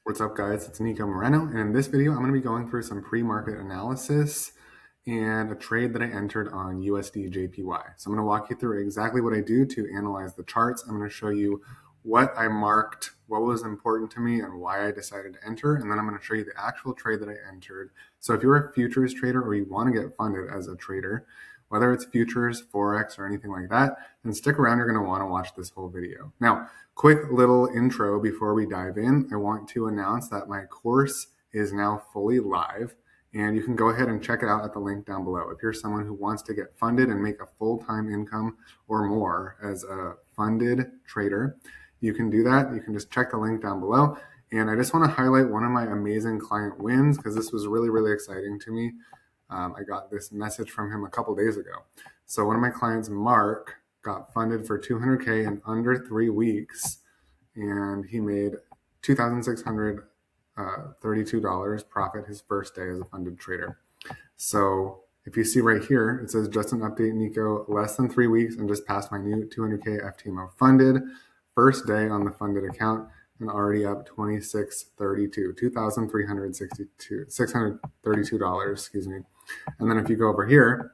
What's up, guys? It's Nico Moreno, and in this video, I'm going to be going through some pre-market analysis and a trade that I entered on USD JPY. So I'm going to walk you through exactly what I do to analyze the charts. I'm going to show you what I marked, what was important to me, and why I decided to enter, and then I'm going to show you the actual trade that I entered. So if you're a futures trader or you want to get funded as a trader, whether it's futures, forex, or anything like that, then stick around. You're going to want to watch this whole video. Now, quick little intro before we dive in. I want to announce that my course is now fully live, and you can go ahead and check it out at the link down below. If you're someone who wants to get funded and make a full-time income or more as a funded trader, you can do that. You can just check the link down below. And I just want to highlight one of my amazing client wins because this was really, really exciting to me. I got this message from him a couple days ago. So one of my clients, Mark, got funded for $200K in under 3 weeks, and he made $2,632 profit his first day as a funded trader. So if you see right here, it says just an update, Nico, less than 3 weeks and just passed my new 200K FTMO funded. First day on the funded account and already up $632, excuse me. And then if you go over here,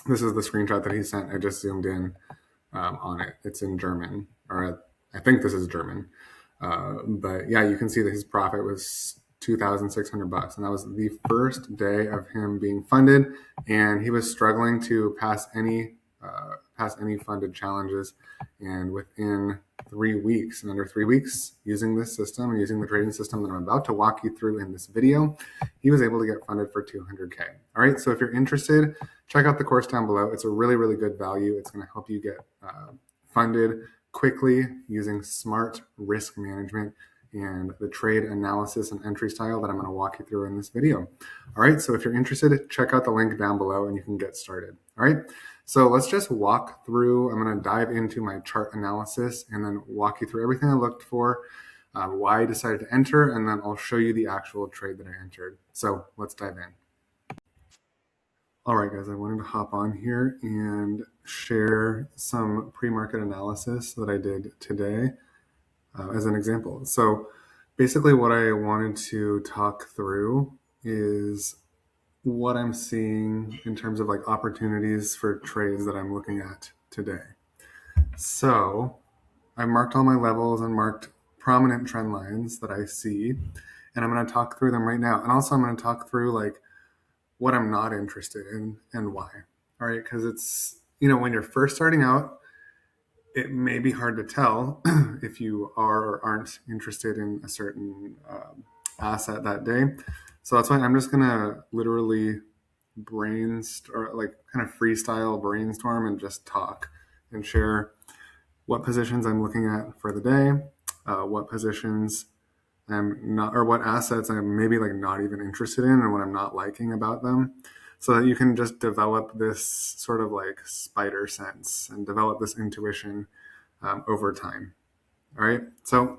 this is the screenshot that he sent. I just zoomed in on it. It's in German, or I think this is German. But yeah, you can see that his profit was $2,600, and that was the first day of him being funded, and he was struggling to pass any funded challenges. And within 3 weeks, and under 3 weeks, using this system and using the trading system that I'm about to walk you through in this video, he was able to get funded for $200K. All right, so if you're interested, check out the course down below. It's a really, really good value. It's going to help you get funded quickly using smart risk management and the trade analysis and entry style that I'm going to walk you through in this video. All right, so if you're interested, check out the link down below and you can get started. All right, so let's just walk through. I'm going to dive into my chart analysis and then walk you through everything I looked for, why I decided to enter, and then I'll show you the actual trade that I entered. So let's dive in. All right, guys, I wanted to hop on here and share some pre-market analysis that I did today as an example. So basically what I wanted to talk through is what I'm seeing in terms of like opportunities for trades that I'm looking at today. So I marked all my levels and marked prominent trend lines that I see, and I'm going to talk through them right now. And also I'm going to talk through like what I'm not interested in and why. All right, because it's, when you're first starting out, it may be hard to tell if you are or aren't interested in a certain asset that day. So that's why I'm just going to literally brainstorm, or like kind of freestyle brainstorm and just talk and share what positions I'm looking at for the day, what positions I'm not, or what assets I'm maybe like not even interested in and what I'm not liking about them, so that you can just develop this sort of like spider sense and develop this intuition over time. All right, so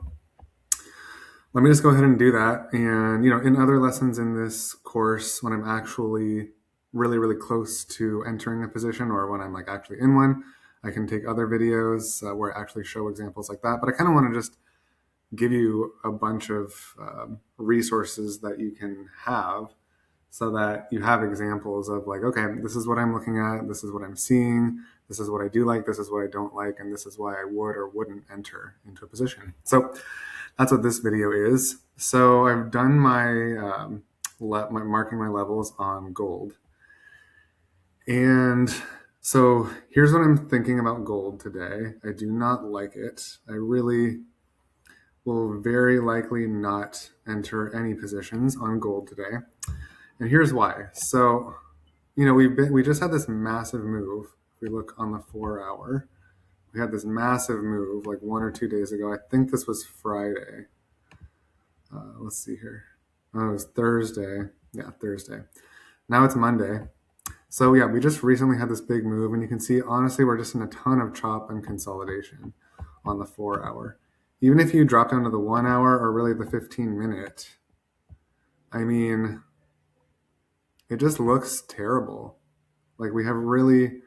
let me just go ahead and do that. And, in other lessons in this course, when I'm actually really, really close to entering a position or when I'm like actually in one, I can take other videos where I actually show examples like that. But I kind of want to just give you a bunch of resources that you can have so that you have examples of like, okay, this is what I'm looking at, this is what I'm seeing, this is what I do like, this is what I don't like, and this is why I would or wouldn't enter into a position. So that's what this video is. So I've done my marking my levels on gold. And so here's what I'm thinking about gold today. I do not like it. I really will very likely not enter any positions on gold today. And here's why. So, we just had this massive move. If we look on the 4 hour, we had this massive move like 1 or 2 days ago. I think this was Friday. Let's see here. Oh, it was Thursday. Yeah, Thursday. Now it's Monday. So yeah, we just recently had this big move, and you can see, honestly, we're just in a ton of chop and consolidation on the 4 hour. Even if you drop down to the 1 hour or really the 15-minute, I mean, it just looks terrible. Like we have really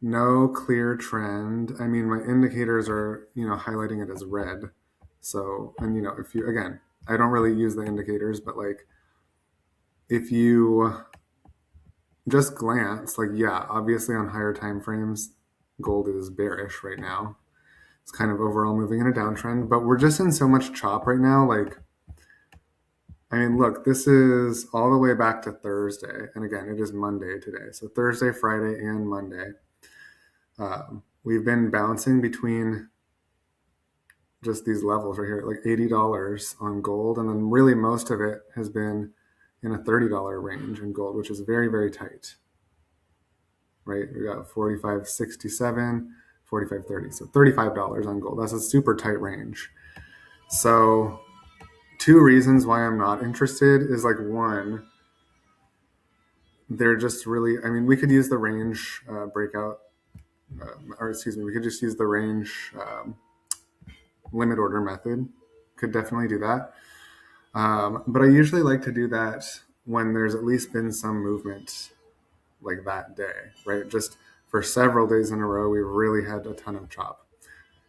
no clear trend. I mean, my indicators are, highlighting it as red. So, and if you, again, I don't really use the indicators, but like if you just glance, like, yeah, obviously on higher time frames, gold is bearish right now. It's kind of overall moving in a downtrend, but we're just in so much chop right now. Like, I mean, look, this is all the way back to Thursday. And again, it is Monday today. So Thursday, Friday, and Monday. We've been bouncing between just these levels right here, like $80 on gold. And then really most of it has been in a $30 range in gold, which is very, very tight, right? We got 45.67, 45.30. So $35 on gold. That's a super tight range. So two reasons why I'm not interested is like, one, they're just really, I mean, we could use the range breakout, or excuse me, we could just use the range limit order method. Could definitely do that. But I usually like to do that when there's at least been some movement like that day, right? Just for several days in a row, we've really had a ton of chop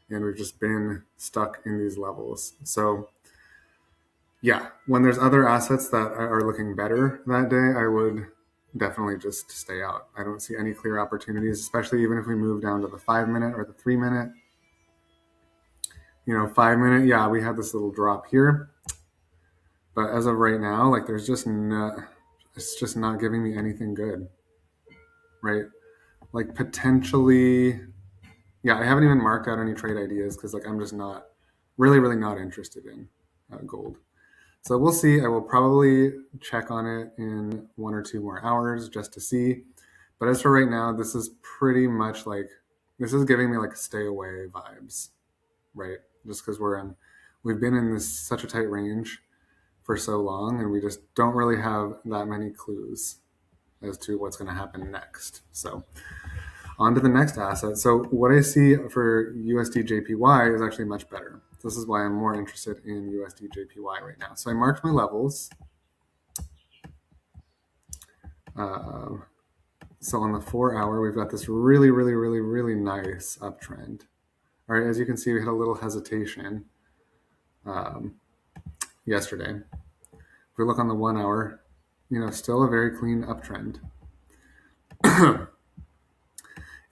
and we've just been stuck in these levels. So yeah, when there's other assets that are looking better that day, I would definitely just stay out. I don't see any clear opportunities, especially even if we move down to the 5-minute or the 3-minute. 5-minute, yeah, we had this little drop here. But as of right now, like there's just it's just not giving me anything good, right? Like potentially, yeah, I haven't even marked out any trade ideas because like I'm just not really not interested in gold. So we'll see. I will probably check on it in 1 or 2 more hours just to see. But as for right now, this is pretty much like, this is giving me like stay away vibes, right? Just because we've been in this such a tight range for so long and we just don't really have that many clues as to what's going to happen next. So on to the next asset. So what I see for USD JPY is actually much better. This is why I'm more interested in USD JPY right now. So I marked my levels. So on the 4-hour, we've got this really nice uptrend. All right, as you can see, we had a little hesitation yesterday. If we look on the 1-hour, still a very clean uptrend.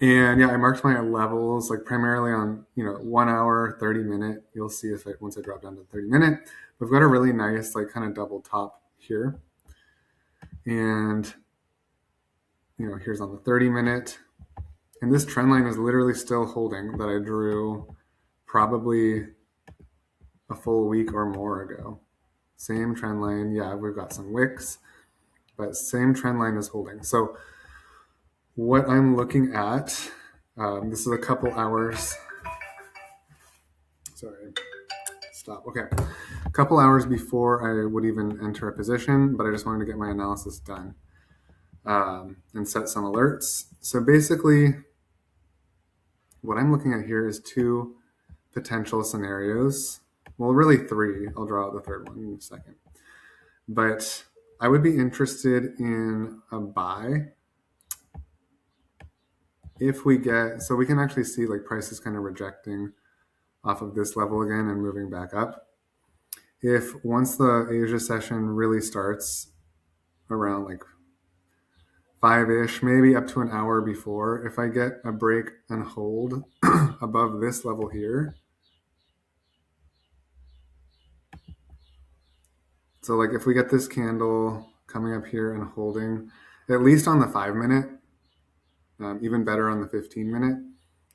And yeah, I marked my levels like primarily on 1 hour, 30-minute. You'll see if once I drop down to 30-minute, we've got a really nice like kind of double top here. And here's on the 30-minute. And this trend line is literally still holding that I drew probably a full week or more ago. Same trend line. Yeah, we've got some wicks, but same trend line is holding. So what I'm looking at, this is a couple hours. Sorry, stop. Okay, a couple hours before I would even enter a position, but I just wanted to get my analysis done and set some alerts. So basically, what I'm looking at here is 2 potential scenarios. Well, really 3. I'll draw out the third one in a second. But I would be interested in a buy if we get, so we can actually see like prices kind of rejecting off of this level again and moving back up. If once the Asia session really starts around like 5-ish, maybe up to an hour before, if I get a break and hold above this level here. So like if we get this candle coming up here and holding, at least on the 5-minute, even better on the 15-minute,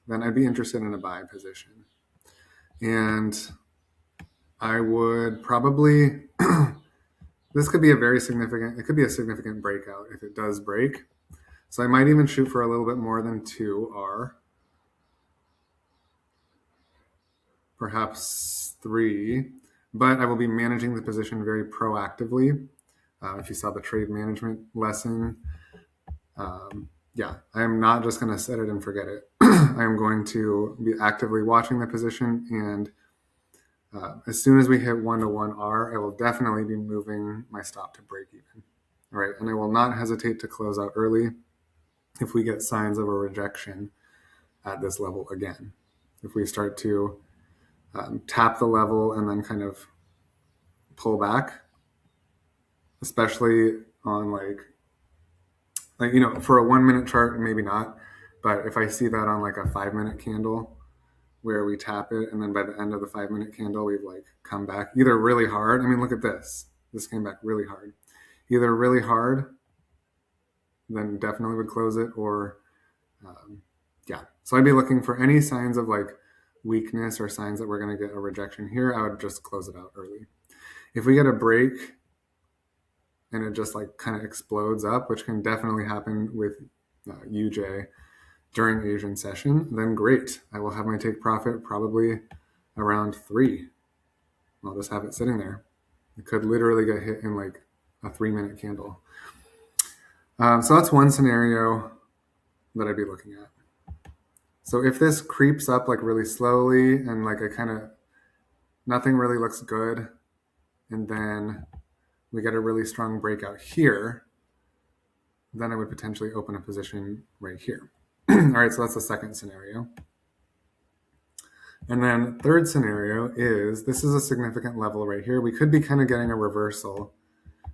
then I'd be interested in a buy position. And I would probably, this could be a significant breakout if it does break. So I might even shoot for a little bit more than 2R, perhaps 3, but I will be managing the position very proactively. If you saw the trade management lesson, yeah, I am not just going to set it and forget it. I am going to be actively watching the position, and as soon as we hit 1-to-1R, I will definitely be moving my stop to break even. All right, and I will not hesitate to close out early if we get signs of a rejection at this level again. If we start to tap the level and then kind of pull back, especially on like for a 1 minute chart, maybe not. But if I see that on like a 5-minute candle where we tap it and then by the end of the 5-minute candle, we've like come back either really hard. I mean, look at this. This came back really hard. Either really hard, then definitely would close it, or yeah. So I'd be looking for any signs of like weakness or signs that we're going to get a rejection here. I would just close it out early. If we get a break and it just like kind of explodes up, which can definitely happen with UJ during Asian session, then great. I will have my take profit probably around 3. I'll just have it sitting there. It could literally get hit in like a 3-minute candle. So that's one scenario that I'd be looking at. So if this creeps up like really slowly and like nothing really looks good, and then we get a really strong breakout here, then I would potentially open a position right here. All right, so that's the second scenario. And then third scenario is, this is a significant level right here. We could be kind of getting a reversal.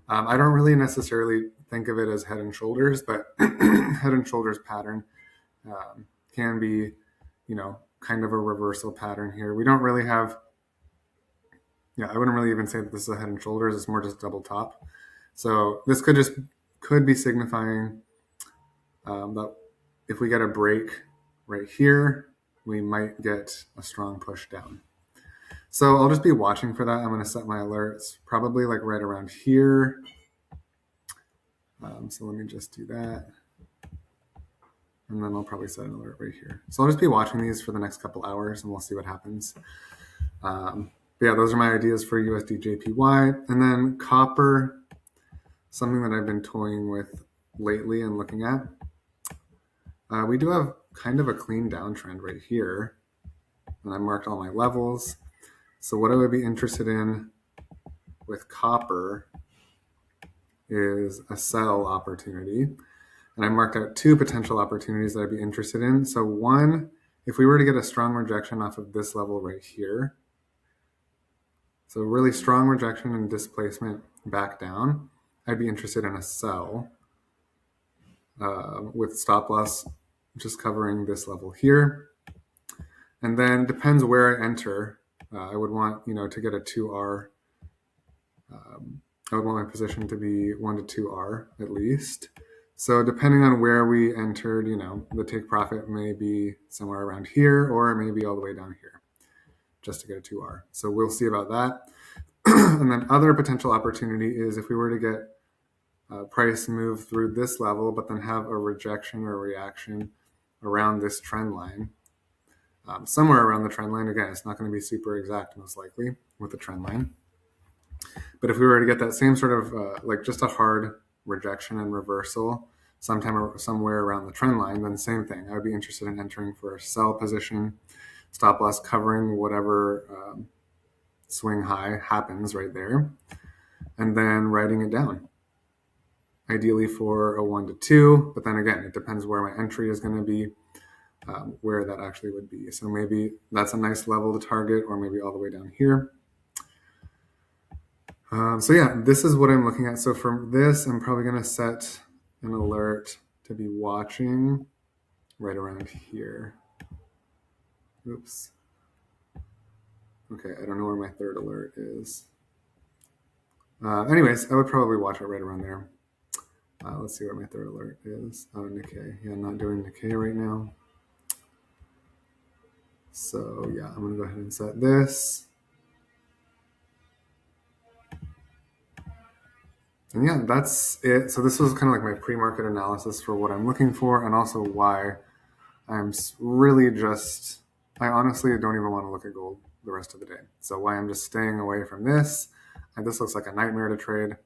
I don't really necessarily think of it as head and shoulders, but head and shoulders pattern can be, kind of a reversal pattern here. We don't really have, I wouldn't really even say that this is a head and shoulders. It's more just double top. So this could be signifying that if we get a break right here, we might get a strong push down. So I'll just be watching for that. I'm going to set my alerts probably like right around here. So let me just do that. And then I'll probably set an alert right here. So I'll just be watching these for the next couple hours and we'll see what happens. But yeah, those are my ideas for USD JPY. And then copper, something that I've been toying with lately and looking at. We do have kind of a clean downtrend right here. And I marked all my levels. So what I would be interested in with copper is a sell opportunity. And I marked out 2 potential opportunities that I'd be interested in. So one, if we were to get a strong rejection off of this level right here, so really strong rejection and displacement back down, I'd be interested in a sell with stop loss just covering this level here. And then depends where I enter. I would want, to get a 2R. I would want my position to be 1 to 2R at least. So depending on where we entered, the take profit may be somewhere around here or it may be all the way down here just to get a 2R. So we'll see about that. And then other potential opportunity is if we were to get price move through this level, but then have a rejection or reaction around this trend line. Somewhere around the trend line. Again, it's not going to be super exact most likely with the trend line. But if we were to get that same sort of like just a hard rejection and reversal somewhere around the trend line, then same thing. I would be interested in entering for a sell position, stop loss covering whatever swing high happens right there, and then writing it down. Ideally for a 1 to 2, but then again, it depends where my entry is going to be, where that actually would be. So maybe that's a nice level to target, or maybe all the way down here. So yeah, this is what I'm looking at. So from this, I'm probably going to set an alert to be watching right around here. Oops. Okay, I don't know where my third alert is. Anyways, I would probably watch it right around there. Let's see where my third alert is. Oh, Nikkei. Yeah, I'm not doing Nikkei right now. So yeah, I'm going to go ahead and set this. And yeah, that's it. So this was kind of like my pre-market analysis for what I'm looking for and also why I'm really I honestly don't even want to look at gold the rest of the day. So why I'm just staying away from this. And this looks like a nightmare to trade.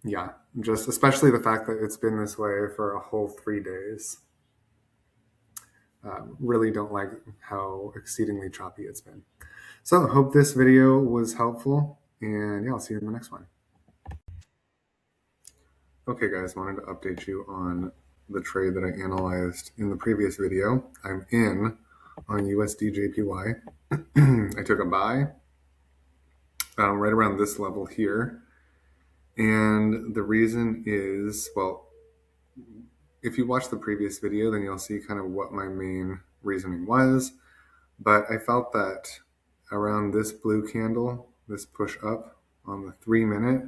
Yeah, just especially the fact that it's been this way for a whole 3 days. Really don't like how exceedingly choppy it's been. So I hope this video was helpful. And yeah, I'll see you in the next one. Okay guys, wanted to update you on the trade that I analyzed in the previous video. I'm in on USD JPY. I took a buy right around this level here. And the reason is, well, if you watch the previous video, then you'll see kind of what my main reasoning was. But I felt that around this blue candle, this push up on the 3-minute,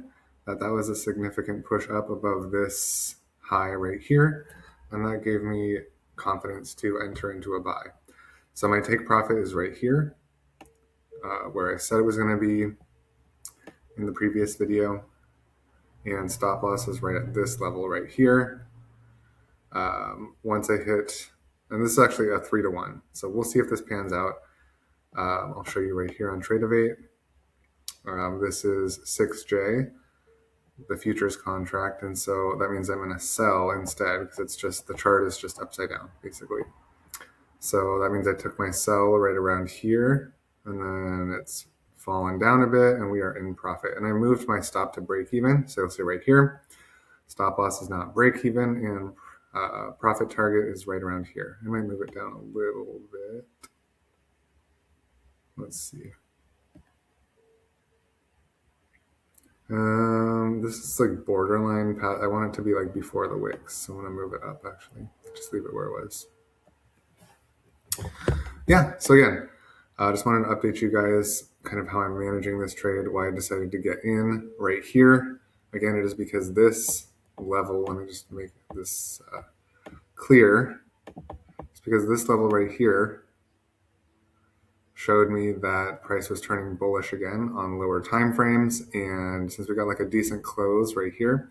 that was a significant push up above this high right here. And that gave me confidence to enter into a buy. So my take profit is right here, where I said it was going to be in the previous video. And stop loss is right at this level right here. Once I hit, and this is actually a 3-to-1. So we'll see if this pans out. I'll show you right here on Tradeovate. This is 6J, the futures contract. And so that means I'm going to sell instead because it's just, the chart is just upside down basically. So that means I took my sell right around here and then it's fallen down a bit and we are in profit. And I moved my stop to break even. So you'll see right here, stop loss is not break even and profit target is right around here. I might move it down a little bit. Let's see. This is like borderline path. I want it to be like before the wicks. So I'm going to move it up actually. Just leave it where it was. Yeah, so again, I just wanted to update you guys kind of how I'm managing this trade, why I decided to get in right here. Again, it is because this level, let me just make this clear. It's because this level right here showed me that price was turning bullish again on lower time frames. And since we got like a decent close right here,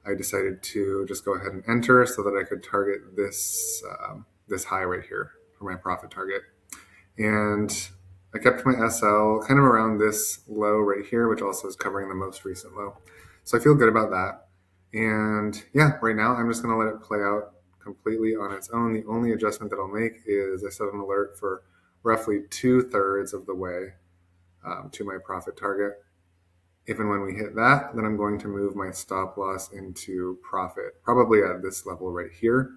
I decided to just go ahead and enter so that I could target this, this high right here for my profit target. And I kept my SL kind of around this low right here, which also is covering the most recent low. So I feel good about that. And yeah, right now I'm just going to let it play out completely on its own. The only adjustment that I'll make is I set an alert for roughly 2/3 of the way to my profit target. If and when we hit that, then I'm going to move my stop loss into profit, probably at this level right here.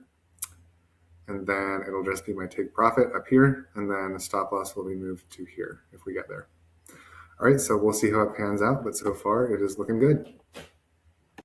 And then it'll just be my take profit up here, and then the stop loss will be moved to here if we get there. All right, so we'll see how it pans out, but so far it is looking good.